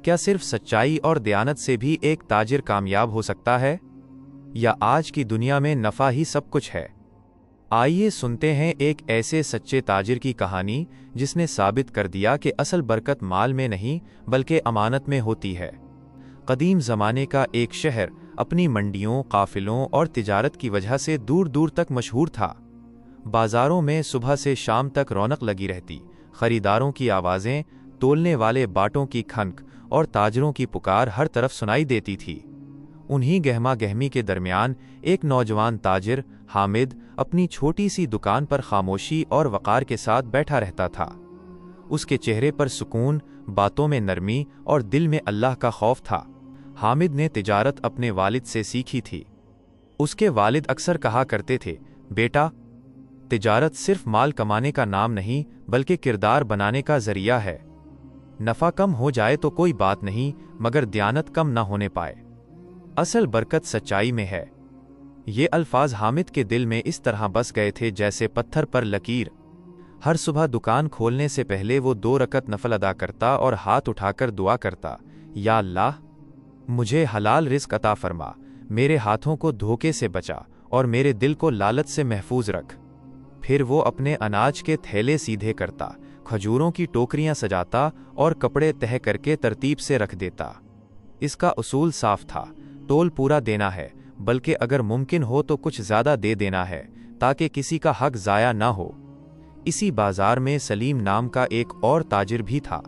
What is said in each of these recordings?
क्या सिर्फ सच्चाई और दयानत से भी एक ताजिर कामयाब हो सकता है, या आज की दुनिया में नफ़ा ही सब कुछ है? आइए सुनते हैं एक ऐसे सच्चे ताजिर की कहानी जिसने साबित कर दिया कि असल बरकत माल में नहीं बल्कि अमानत में होती है। कदीम ज़माने का एक शहर अपनी मंडियों, काफिलों और तिजारत की वजह से दूर दूर तक मशहूर था। बाजारों में सुबह से शाम तक रौनक लगी रहती, खरीदारों की आवाज़ें, तोलने वाले बाटों की खनक और ताजरों की पुकार हर तरफ सुनाई देती थी। उन्हीं गहमा गहमी के दरमियान एक नौजवान ताजिर हामिद अपनी छोटी सी दुकान पर खामोशी और वक़ार के साथ बैठा रहता था। उसके चेहरे पर सुकून, बातों में नरमी और दिल में अल्लाह का खौफ था। हामिद ने तिजारत अपने वालिद से सीखी थी। उसके वालिद अक्सर कहा करते थे, बेटा, तिजारत सिर्फ माल कमाने का नाम नहीं बल्कि किरदार बनाने का जरिया है। नफ़ा कम हो जाए तो कोई बात नहीं, मगर दयानत कम न होने पाए। असल बरकत सच्चाई में है। ये अल्फाज हामिद के दिल में इस तरह बस गए थे जैसे पत्थर पर लकीर। हर सुबह दुकान खोलने से पहले वो 2 रकत नफल अदा करता और हाथ उठाकर दुआ करता, या अल्लाह, मुझे हलाल रिज़्क अता फरमा, मेरे हाथों को धोखे से बचा और मेरे दिल को लालच से महफूज रख। फिर वो अपने अनाज के थैले सीधे करता, खजूरों की टोकरियां सजाता और कपड़े तह करके तरतीब से रख देता। इसका उसूल साफ था, तोल पूरा देना है, बल्कि अगर मुमकिन हो तो कुछ ज़्यादा दे देना है ताकि किसी का हक ज़ाया ना हो। इसी बाजार में सलीम नाम का एक और ताजिर भी था।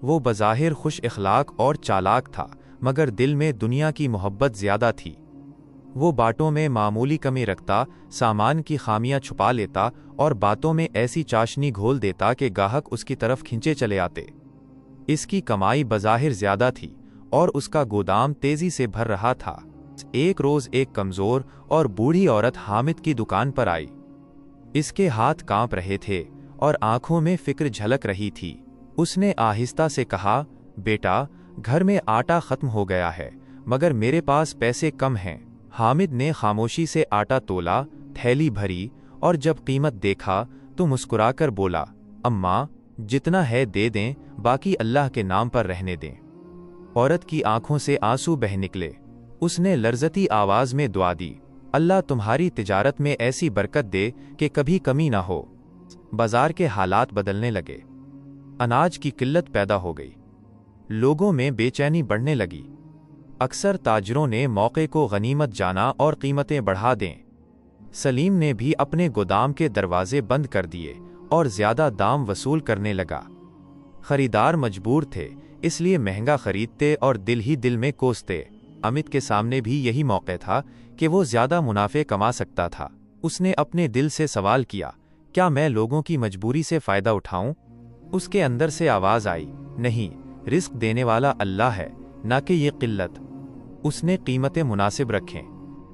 वो बज़ाहिर खुश इखलाक और चालाक था, मगर दिल में दुनिया की मोहब्बत ज़्यादा थी। वो बाटों में मामूली कमी रखता, सामान की खामियां छुपा लेता और बातों में ऐसी चाशनी घोल देता कि गाहक उसकी तरफ खिंचे चले आते। इसकी कमाई बज़ाहिर ज़्यादा थी और उसका गोदाम तेजी से भर रहा था। एक रोज़ एक कमज़ोर और बूढ़ी औरत हामिद की दुकान पर आई। इसके हाथ कांप रहे थे और आंखों में फिक्र झलक रही थी। उसने आहिस्ता से कहा, बेटा, घर में आटा ख़त्म हो गया है, मगर मेरे पास पैसे कम हैं। हामिद ने खामोशी से आटा तोला, थैली भरी और जब कीमत देखा तो मुस्कुराकर बोला, अम्मा, जितना है दे दें, बाकी अल्लाह के नाम पर रहने दें। औरत की आंखों से आंसू बह निकले। उसने लर्जती आवाज में दुआ दी, अल्लाह तुम्हारी तिजारत में ऐसी बरकत दे कि कभी कमी ना हो। बाजार के हालात बदलने लगे। अनाज की किल्लत पैदा हो गई। लोगों में बेचैनी बढ़ने लगी। अक्सर ताजरों ने मौके को गनीमत जाना और कीमतें बढ़ा दें। सलीम ने भी अपने गोदाम के दरवाजे बंद कर दिए और ज्यादा दाम वसूल करने लगा। खरीदार मजबूर थे, इसलिए महंगा खरीदते और दिल ही दिल में कोसते। अमित के सामने भी यही मौका था कि वो ज्यादा मुनाफे कमा सकता था। उसने अपने दिल से सवाल किया, क्या मैं लोगों की मजबूरी से फायदा उठाऊं? उसके अंदर से आवाज आई, नहीं, रिस्क देने वाला अल्लाह है, ना कि ये किल्लत। उसने कीमतें मुनासिब रखें।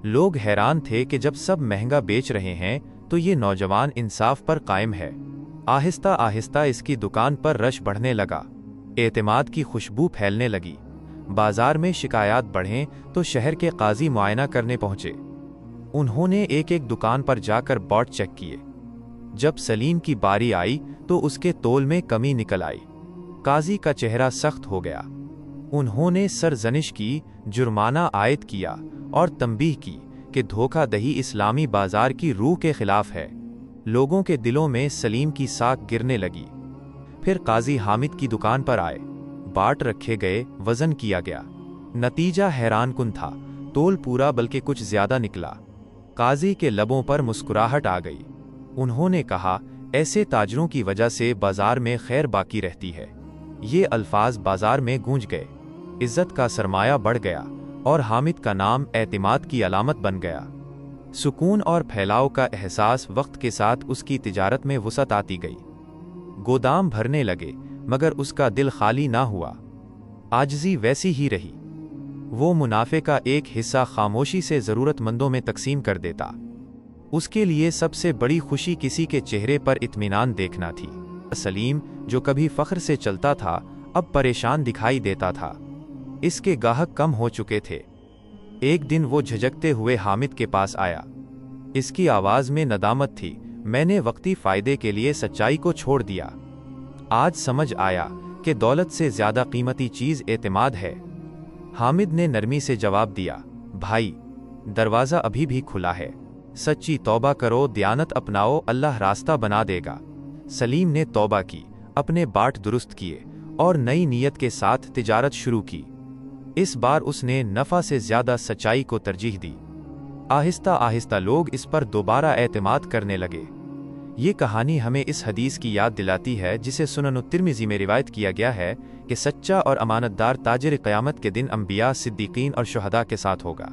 लोग हैरान थे कि जब सब महंगा बेच रहे हैं तो ये नौजवान इंसाफ पर कायम है। आहिस्ता आहिस्ता इसकी दुकान पर रश बढ़ने लगा। एतमाद की खुशबू फैलने लगी। बाजार में शिकायत बढ़ें तो शहर के काजी मुआयना करने पहुंचे। उन्होंने एक एक दुकान पर जाकर बाट चेक किए। जब सलीम की बारी आई तो उसके तोल में कमी निकल आई। काजी का चेहरा सख्त हो गया। उन्होंने सरजनिश की, जुर्माना आयद किया और तंबीह की कि धोखाधड़ी इस्लामी बाजार की रूह के खिलाफ है। लोगों के दिलों में सलीम की साख गिरने लगी। फिर काजी हामिद की दुकान पर आए। बाट रखे गए, वजन किया गया। नतीजा हैरानकुन था। तोल पूरा बल्कि कुछ ज्यादा निकला। काजी के लबों पर मुस्कुराहट आ गई। उन्होंने कहा, ऐसे ताजरों की वजह से बाजार में खैर बाकी रहती है। ये अल्फाज बाजार में गूंज गए। इज्जत का सरमाया बढ़ गया और हामिद का नाम एतमाद की अलामत बन गया। सुकून और फैलाव का एहसास वक्त के साथ उसकी तिजारत में वुसअत आती गई। गोदाम भरने लगे, मगर उसका दिल खाली ना हुआ। आजिज़ी वैसी ही रही। वो मुनाफे का एक हिस्सा खामोशी से ज़रूरतमंदों में तकसीम कर देता। उसके लिए सबसे बड़ी खुशी किसी के चेहरे पर इत्मीनान देखना थी। सलीम, जो कभी फ़ख्र से चलता था, अब परेशान दिखाई देता था। इसके गाहक कम हो चुके थे। एक दिन वो झिझकते हुए हामिद के पास आया। इसकी आवाज़ में नदामत थी, मैंने वक्ती फ़ायदे के लिए सच्चाई को छोड़ दिया। आज समझ आया کہ दौलत से ज्यादा कीमती चीज एतमाद है। हामिद ने नरमी से जवाब दिया, भाई, दरवाज़ा अभी भी खुला है। सच्ची तौबा करो, दयानत अपनाओ, अल्लाह रास्ता बना देगा। सलीम ने तौबा की, अपने बाट दुरुस्त किए और नई नीयत के साथ तिजारत शुरू की। इस बार उसने नफ़ा से ज़्यादा सच्चाई को तरजीह दी। आहिस्ता आहिस्ता लोग इस पर दोबारा एतमाद करने लगे। ये कहानी हमें इस हदीस की याद दिलाती है जिसे सुनन तिर्मिज़ी में रिवायत किया गया है कि सच्चा और अमानतदार ताजिर क़यामत के दिन अंबिया, सिद्दीकीन और शुहदा के साथ होगा।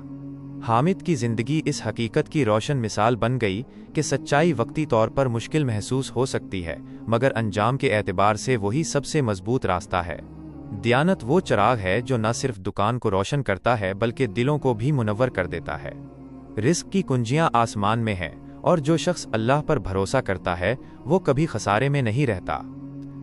हामिद की ज़िंदगी इस हकीकत की रोशन मिसाल बन गई कि सच्चाई वक्ती तौर पर मुश्किल महसूस हो सकती है, मगर अंजाम के एतबार से वही सबसे मजबूत रास्ता है। दयानत वो चिराग है जो न सिर्फ दुकान को रोशन करता है बल्कि दिलों को भी मुनव्वर कर देता है। रिस्क की कुंजियां आसमान में हैं और जो शख्स अल्लाह पर भरोसा करता है वो कभी खसारे में नहीं रहता।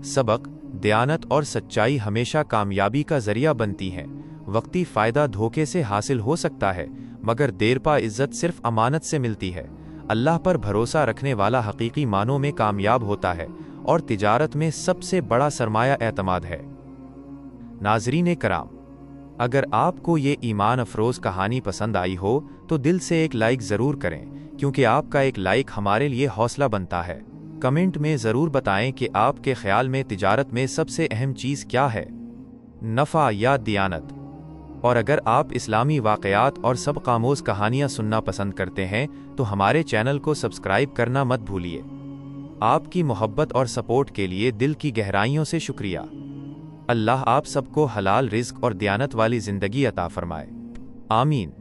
सबक: दयानत और सच्चाई हमेशा कामयाबी का जरिया बनती हैं। वक्ती फ़ायदा धोखे से हासिल हो सकता है, मगर देरपा इज्जत सिर्फ अमानत से मिलती है। अल्लाह पर भरोसा रखने वाला हकीकी मानों में कामयाब होता है और तिजारत में सबसे बड़ा सरमाया एतमाद है। नाज़रीन कराम, अगर आपको ये ईमान अफरोज़ कहानी पसंद आई हो तो दिल से एक लाइक ज़रूर करें, क्योंकि आपका एक लाइक हमारे लिए हौसला बनता है। कमेंट में ज़रूर बताएं कि आपके ख्याल में तिजारत में सबसे अहम चीज़ क्या है, नफ़ा या दयानत। और अगर आप इस्लामी वाक़यात और सबक आमोज़ कहानियाँ सुनना पसंद करते हैं तो हमारे चैनल को सब्सक्राइब करना मत भूलिए। आपकी मोहब्बत और सपोर्ट के लिए दिल की गहराइयों से शुक्रिया। अल्लाह आप सबको हलाल रिज़्क़ और दयानत वाली ज़िंदगी अता फ़रमाए। आमीन।